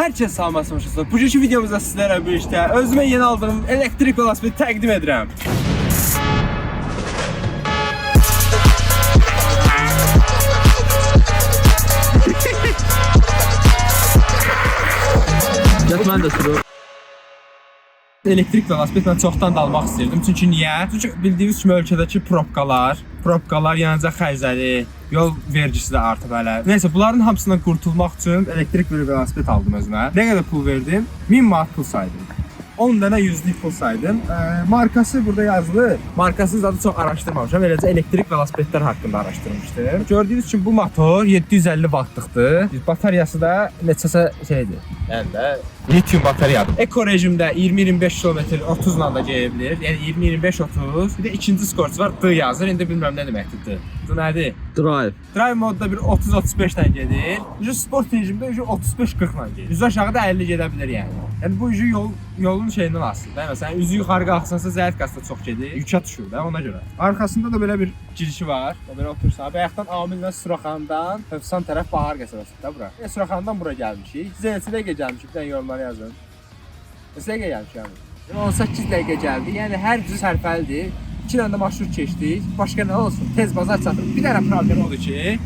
Hər kəs salmasın başlasın. Bugünkü videomuzda sizlərə bu işdə özümə yeni aldığım elektrik velosipedi təqdim edirəm. Mən də sürüyorum. Elektrik velosiped mən çoxdan da almaq istirdim. Çünki niyə? Çünki bildiyiniz kimi ölkədəki probkalar yanacaq xərcləri, yol vergisi də artıb hələ. Nəysə, bunların hamısından qurtulmaq üçün elektrik bir velosiped aldım özümə. Nə qədər pul verdim? 1000 manat pul saydım. 10 dənə 100'lük pul saydım. Markası burada yazılır. Markasını zaten çox araşdırmamışam. Eləcə elektrik velosipedlər haqqında araşdırmışdım. Gördüyünüz kimi bu motor 750 wattlıqdır. Bataryası da neçəsə şeydir. Yəni də lityum batareyadır. Eko rejimdə 20-25 km 30 ilə da gedə bilir. Yəni 20-25-30. Bir də ikinci skorç var. D yazır. İndi bilmirəm nə deməkdir D. D nədir? Drive. Drive modda bir 30-35 ilə gedir. Sport rejimdə 35-40 ilə gedir. Üzü aşağıda 50 gedə bilir yəni. Yəni bu yolun şeyindən asılıdır. Məsələn, üzü yuxarı qalxsansa zəif qazda çox gedir. Yükə düşür də ona görə. Arxasında da belə bir girişi var. Belə otursan. Bayaqdan Amillə Suraxandan Hövsan tərəf Bahar qəsəbəsində bura. Suraxandan bura gəlmişik. Sizə neçə dəqiqə gəlmişik? Bir yorumlara yazın. Neçə dəqiqə gəlmişik yəni? 18 dəqiqə gəldi. Yəni hər cür sərfəlidir. 2 dənə də marşrut keçdik. Başqa nə olsun? Tez bazar çatır. Bir dənə problem odur ki,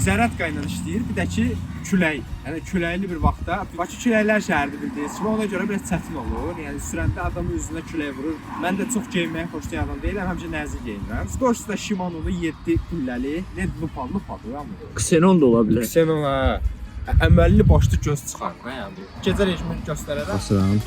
zərət qaynan işləyir. Bir də ki, külək. Yəni küləkli bir vaxtda Bakı küləklər şəhəridir bildiyiniz kimi. Ona görə biraz çətin olur. Yəni sürəndə adamın üzünə külək vurur. Mən də çox geyinməyə xoşlayan adam deyiləm. Həmişə nəzik geyinirəm. Skorçu da Shimano'lu 7 pilləli. Led lupalı amma. Xenon da ola bilər. Xenon ha. Əməlli başlı göz çıxar da yəni. Gecə rejimini göstərərəm. Baxıram.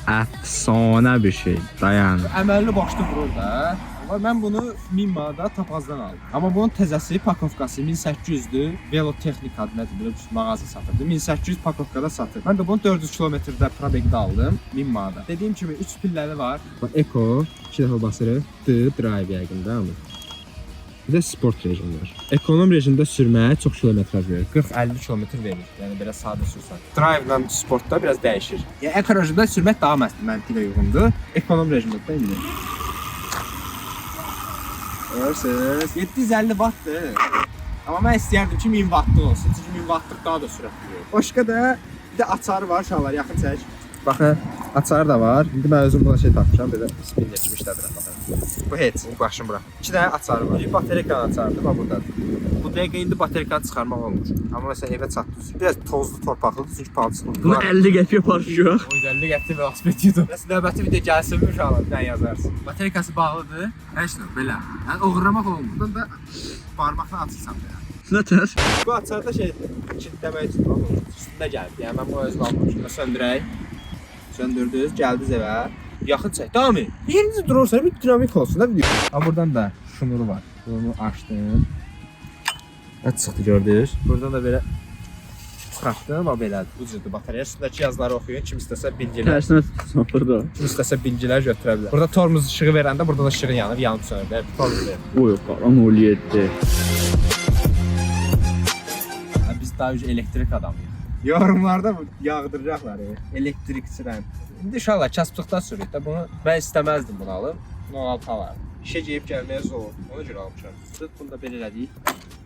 Əfsanə bir şey. Dayan. Əməlli başlı vurur da. Amma mən bunu 1000 manata tapazdan aldım. Amma bunun təzəsi, pakovkası 1800'dür. Velotexnik adı nədir? Belə bir mağaza satırdı. 1800 pakovkada satır. Mən də bunu 400 kilometrdə probegdə aldım 1000 manata. Dediyim kimi 3 pilləli var. Eko, 2 dəfə basırıq. Drive yəqində amma. Bir də sport rejimi var. Ekonom rejimdə sürməyə çox kilometraj verir. 40-50 kilometr verir. Yəni belə sadə sürsən. Drive-la sportda biraz dəyişir. Yəni eko rejimdə sürmək daha məntiqə uyğundur. Ekonom rejimdə də indi. Görürsünüz, 750 wattdır. Amma mən istəyərdim ki 1000 wattlıq olsun. Çünki 1000 wattlıq daha da sürətli verir. Başqa da bir də açarı var uşaqlar, yaxın çək. Baxın, açarı da var. İndi mən özüm buna şey tapmışam, belə spin geçmişdədir. Bu heç, başım bura. 2 dənə açarı var. Bir bateriyanın açarıdır, bax buradadır. Bu dəqiqə indi bateriyanı çıxarmaq olmur. Amma məsələn evə çatdınız. Biraz tozlu, torpaqlıdır, çünki palçıqlıdır. Bunu 50 qəpiyə parçayıq. O 50 qəpik velosiped YouTube. Nəsə növbəti video gəlsin uşaqlar, bir dənə yazarsın. Bateriyası bağlıdır. Heç nə, belə. Yəni uğurlamaq olmur. Buradan da barmaqla açırsan belə. Nətər? Bu açarda şey, kilitləmək üçün olur. Üstündə gəldi. Yəni mən bunu özüm almışam. Söndürək. Söndürdünüz, gəldiniz evə. Yaxın çək. Davam et. Yerinizdə durursa bir dinamik olsun da video. Ha buradan da şunuru var. Bunu açdım. Nə çıxdı gördünüz? Buradan da belə çıxartdım, amma belədir. Bu cürdür batareya. Üstündəki yazıları oxuyun. Kim istəsə bilgilər. Tərsinə tutsan burada. Kim istəsə bilgilər götürə bilər. Burada tormuz işığı verəndə burada da işığı yanır, yanıb sönür. Tormuz verir. Oy, qaran 57. Biz daha önce elektrik adamıyıq. Yorumlarda yağdıracaqlar elektrikçidən. İndi inşallah kasıblıqdan sürük də bunu. Mən istəməzdim bunu alım. 16 alardım. İşə geyib gəlməyə zor. Ona görə almışam. Bunu da belə elədik.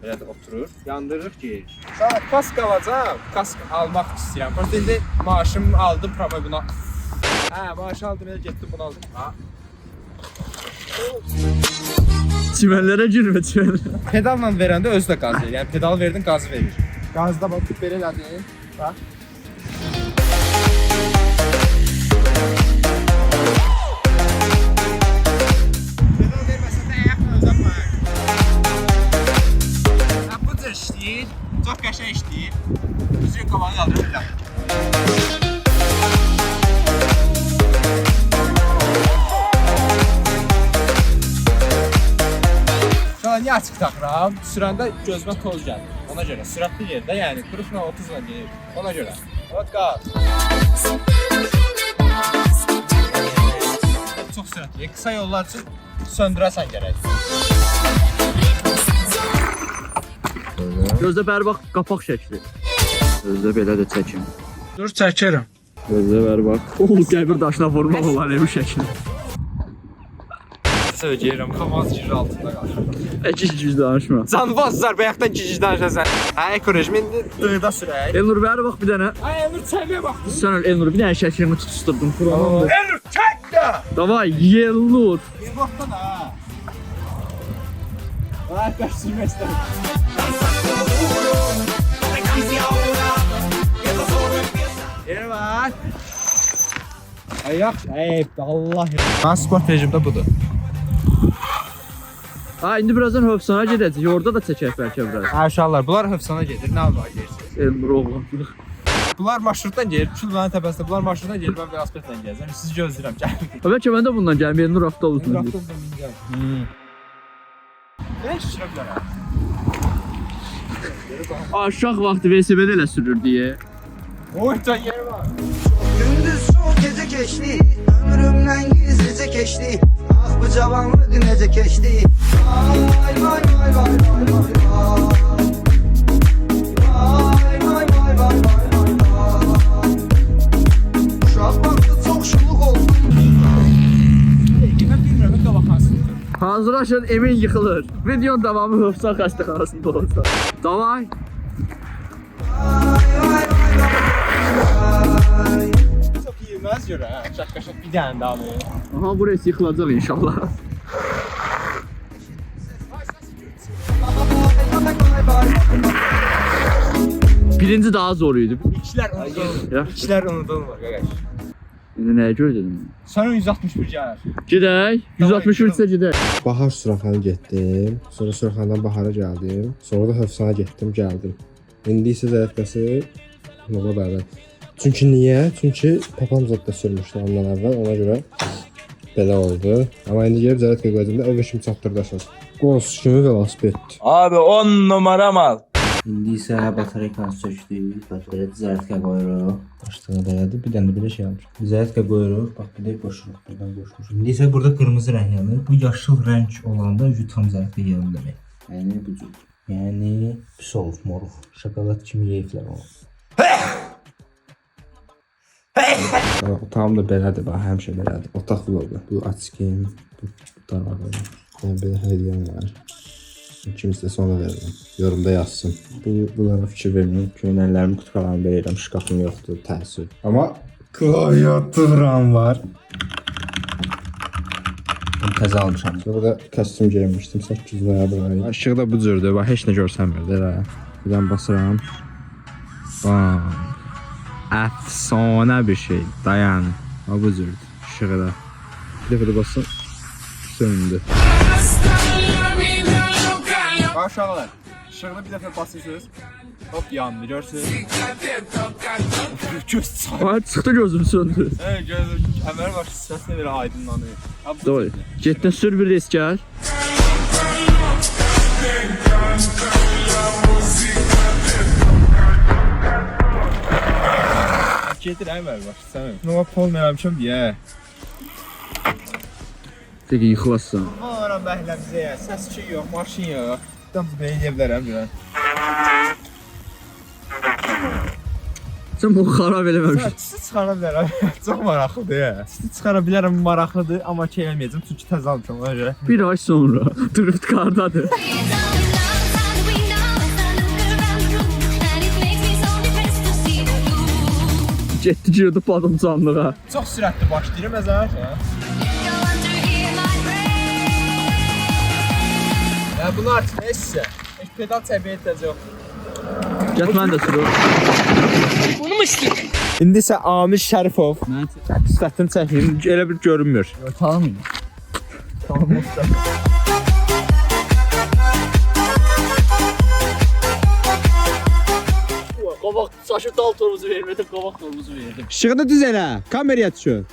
Belə də oturur. Yandırırıq ki. Sonra kask alacağım. Kask almaq istəyirəm. Prosta indi maaşımı aldım, promo buna. Hə, maaşı aldım, elə getdim bunu aldım. Ha. Çimənlərə girmə, çimənlərə. Pedalla verəndə özü də qaz verir. Yəni pedal verdin, qaz verir. Qazda bax, belə elədin. Bax. Pedal verməsə də ayaqla uzatmayın. Bu cür işləyir. Çox qəşəng işləyir. Üzüyün qabağı qaldırır belə. Niyə açıq taxıram? Sürəndə gözümə toz gəlir. Ona görə sürətli yerdə, yəni 40 ilə 30 ilə gedir. Ona görə. Evet, qaz. Çox sürətli. Qısa yollar üçün söndürəsən gərək. Gözdə bəri bax, qapaq şəkli. Gözdə belə də çəkim. Dur, çəkirəm. Gözdə bəri bax. Qəbir daşına vurmaq olar bu şəkli. söyləyirəm, Kamaz gir altında qalır. Gic danışma. Canvazlar bayaqdan gic danışasan. Hə, ekorejim indi dığda sürək. Elnur ver bax bir dənə. Ay Elnur çəliyə bax. Sən Elnur bir dənə şəklini tutuşdurdun. Kuranın. Elnur çək də. Davay Elnur. Sportdan ha. Ay qaçırma istədim. Yeri var. Ay yaxşı. Ey Allah. Mən sport rejimdə budur. Ha indi birazdan hövsana gedəcək. Orada da çəkək bəlkə biraz. Hə uşaqlar, bunlar hıfsana gedir. Nə var gedir? Elnur oğlum. Bunlar marşrutdan gelir. Çulvanın təpəsində bunlar marşrutdan gelir. Mən velosipedlə gəzirəm. Sizi gözləyirəm. Gəlin. Bəlkə mən də bundan gəlim. Elnur avtobusla. Avtobusdan minəcəm. Nə işlə bilərəm? Aşağı vaxtı VSB-də elə sürür deyə. Oy, can yeri var. Gündüz çok gece geçti, ömrümden gizlice geçti. Ah bu cavanlık nece geçti. Vay vay vay vay vay vay vay. Vay vay vay vay vay vay vay. Uşaq vaxtı çok şuluq oldum. Mən bilmirəm, nə baxansın. Hazırlaşın emin yıxılır. Videonun davamı hövsan xəstəxanasında olsa. Davay. Çox yiyilməz görə, hə. Şaq-şaq bir dənə daha mı? Aha burası yıxılacaq inşallah. Birinci daha zor idi. İkilər unudulmur. Ya. İkilər unudulmur, qardaş. İndi nəyə görə dedim? Sonra 161 gəlir. Gedək. 163-də gedək. Bahar Suraxana getdim. Sonra Suraxanadan Bahara gəldim. Sonra da Hövsana getdim, gəldim. İndi isə zərətqəsi Nova bədə. Çünki niyə? Çünki papam zadda sürmüşdü ondan əvvəl, ona görə belə oldu. Amma indi gəlib zərətqə qoyduğumda evə kimi çatdırdasınız. Qos kimi velosiped. Abi 10 numara mal. İndi isə batareykanı sökdük, batareyaya zərətqə qoyuruq. Başlığı dayadı, bir dənə də belə şey almışıq. Zərətqə qoyuruq, bax bir də qoşuruq, buradan qoşmuşuq. İndi isə burada qırmızı rəng yanır. Bu yaşıl rəng olanda tam zərətqə yanır demək. Yəni bu cür. Yəni pis olub moruq. Şokolad kimi yeyiblər onu. Otağım da belədir, bax, həmişə belədir. Otaq vlogu. Bu açıqım, bu darağı. Yəni belə hədiyyəm var. Kim istəsə ona verirəm. Yorumda yazsın. Bunlara fikir verməyim. Köynəklərimi, qutqalarımı verirəm. Şkafım yoxdur, təəssüf. Amma klaviaturam var. Bunu təzə almışam. Burada kostyum geyinmişdim 8 noyabr ayı. Işığı da bu cürdür. Bax, heç nə görsənmir. Elə. Birdən basıram. Bam. Əfsanə bir şey. Dayan. Ha bu cürdür. Işığı da. Bir dəfə də basın. Söndü. Bax uşaqlar, işıqını bir dəfə basırsınız. Hop yandı, görürsünüz. Göz çay. Ay çıxdı gözüm söndü. Hey gözüm, əməl başı səsinə belə aydınlanır. Doğru. Getdin sür bir reis gəl. Getir əməl başı, sən. Nova polmayamışam deyə. Dəqiq yıxılasın. Aram bəhləmizə ya, səs ki yox, maşın yox. Tam belə eləyə bilərəm görən. Sən bunu xarab eləməmişsin. Səsi çıxara bilərəm. Çox maraqlıdır ya. Səsi çıxara bilərəm, maraqlıdır, amma ki eləməyəcəm çünki təzə almışam ona görə. Bir ay sonra drift kardadır. Getdi girdi padımcanlığa. Çox sürətli başlayırım əzər. Ya bunu artıq nə isə? Heç pedal çəbiyə ehtiyac yox. Get mən də sürüm. İndi isə Amil Şərifov. Mən Sifətini çəkeyim, elə bir görünmür. tanımıyorum. Qabaq saçı dal torumuzu vermədim, qabaq torumuzu verdim. İşığını düz elə, kameraya düşün.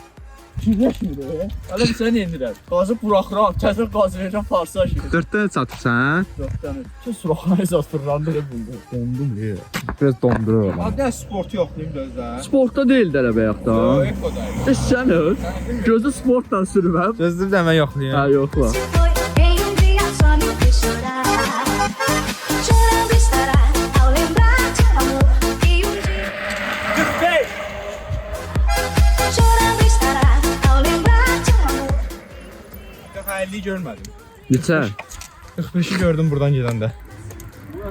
Kirləşmir o. Hələ bir səni endirəm. Qazı buraxıram, təzə qaz verirəm, parça aşırır. 4 dənə çatırsan. 4 dənə. Ki suraxanı zastırlandı elə buldu. Dondum ya. Biraz dondurur ama. Hadi sport yoxlayım gözlə. Sportda deyil dələ bəyaqda. Ekoda. Sən öl. Gözü sportla sürməm. Gözlüm də mən yoxlayım. Hə, yoxla. Em um dia só me fez chorar. Chorando estará ao lembrar de amor. E um dia 45. chorando estará ao lembrar de amor. Daha 50'yi görmədim. Neçə? 45'i gördüm buradan gedəndə. A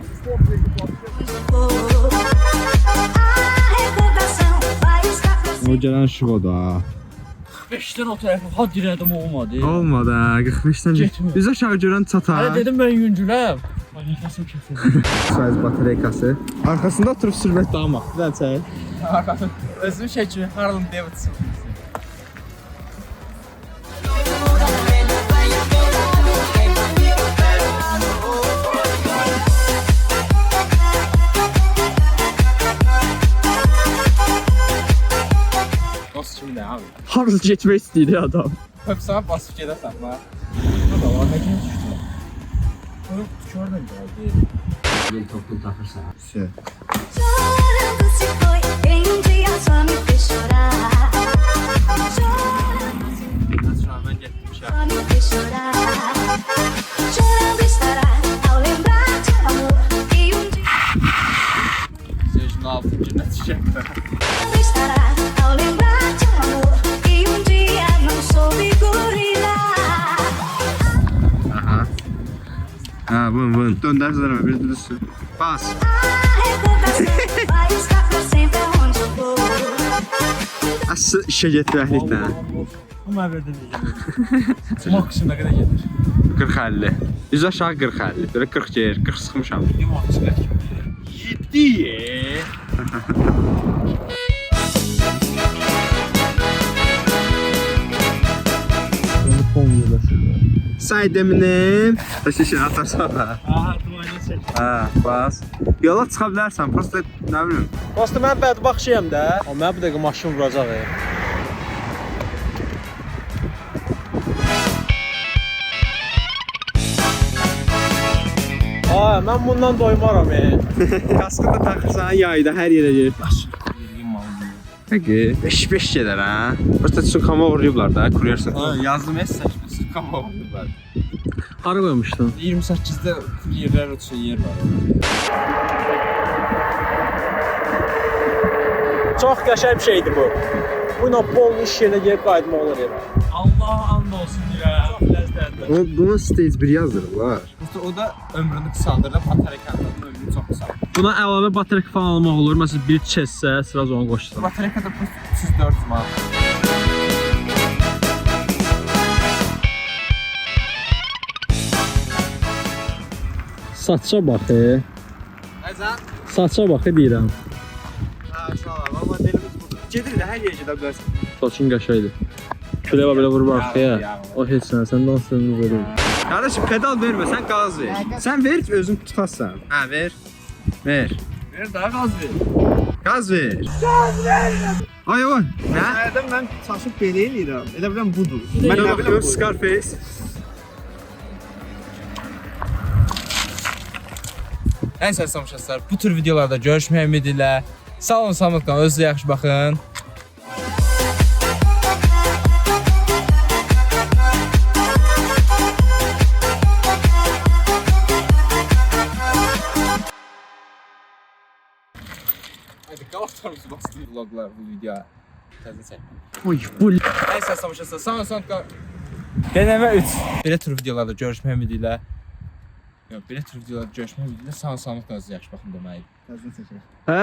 recordação vai estar presente. O gələn Şkoda. 5-dən o tərəfə ha dirədim olmadı. Olmadı ha, 45-dən. Getmir. Üz aşağı görən çatar. Hələ dedim mən yüngüləm. Ay nəfəsim kəsildi. Şarj batareykası. Arkasında oturub sürmək daha maxdır, çək. Özüm şey kimi Harlem Davidson. Dost kimdə abi? Harız getmək istəyir adam. Hep sana basıp gedəsən ha. Bu da var, həkim düşdü. Bunu tükördən gəldi. Bir toplu takırsa. Chorando se foi, em um dia só me fez chorar. Chorando Şu an mən getmişəm. só me fez chorar. Chorando estará ao lembrar de um amor e um dia. Sejin 6-cı nəticədə. Chorando estará ao lembrar de um amor e um dia não soube gorilar. Ha, bun. Döndərsənə bir düzsün. Bas. A recordação vai estar pra sempre onde eu vou. Asıl işə getməklikdən. Bu məbərdə necə? Maksimum nə qədər gedir? 40-50. Üz aşağı 40-50. Belə 40 gedir, 40 sıxmışam. Bir maksimum nə kimi? 7. Saydeminin. Şişin atarsan da. Aha, tumayla çək. Ha, bas. Yola çıxa bilərsən, prosta nə bilim. Prosta mən bədbaxtçıyam da. O mənə bu dəqiqə maşın vuracaq. Aa, mən bundan doymaram. Kaskını da taxırsan, yayda hər yerə gedir. Peki, 5-5 gedər ha. Prosta sukama uğrayıblar da, kuryersin. Ha, yazdım S8 sukama vurdular. Hara qoymuşdun? 28-də kuryerlər üçün yer var. Çox qəşəng bir şeydir bu. Buna bol iş yerinə gəlib qayıtmaq olur ya. Allah and olsun deyirəm. Çox ləzzətli. Buna stage 1 yazdırıblar. Prosta o da ömrünü qısaldır da, batareykanın ömrünü çox qısaldır. Buna əlavə batareyka falan almaq olur. Məsələn, biri keçsə, sıraz onu qoşsan. Batareyka da 304 manat. Saça bax. Nəzən? Saça bax deyirəm. Ha, sağ ol. Valla delimiz budur. Gedir də hər yerə gedə bilərsən. Saçın qəşəngdir. Küləyə belə vurub arxaya. O heç nə, sən dansını verir. Kardeşim pedal vermə, sən qaz ver. Sən ver, özün tutarsan. Ha, ver. Ver. Ver daha qaz ver. Qaz ver. Qaz ver. Ay oy. Nə? Hərdən mən çaşıb belə eləyirəm. Elə biləm budur. Mən nə biləm Scarface. Nəysə samışlar. Bu tür videolarda görüşmək ümidi ilə. Sağ olun, sağlıqla, özünüzə yaxşı baxın. Hadi qalıqlarımızı bastırın vloglar bu videoya. Təzə çək. Oy, bu Nəysə samışlar. Sağ olun, sağlıqla. Denəmə 3. Belə tür videolarda görüşmək ümidi ilə. Yox, belə tür videolarda görüşmək ümidi ilə. Sağ olun, sağlıqla, özünüzə yaxşı baxın deməkdir. Hə,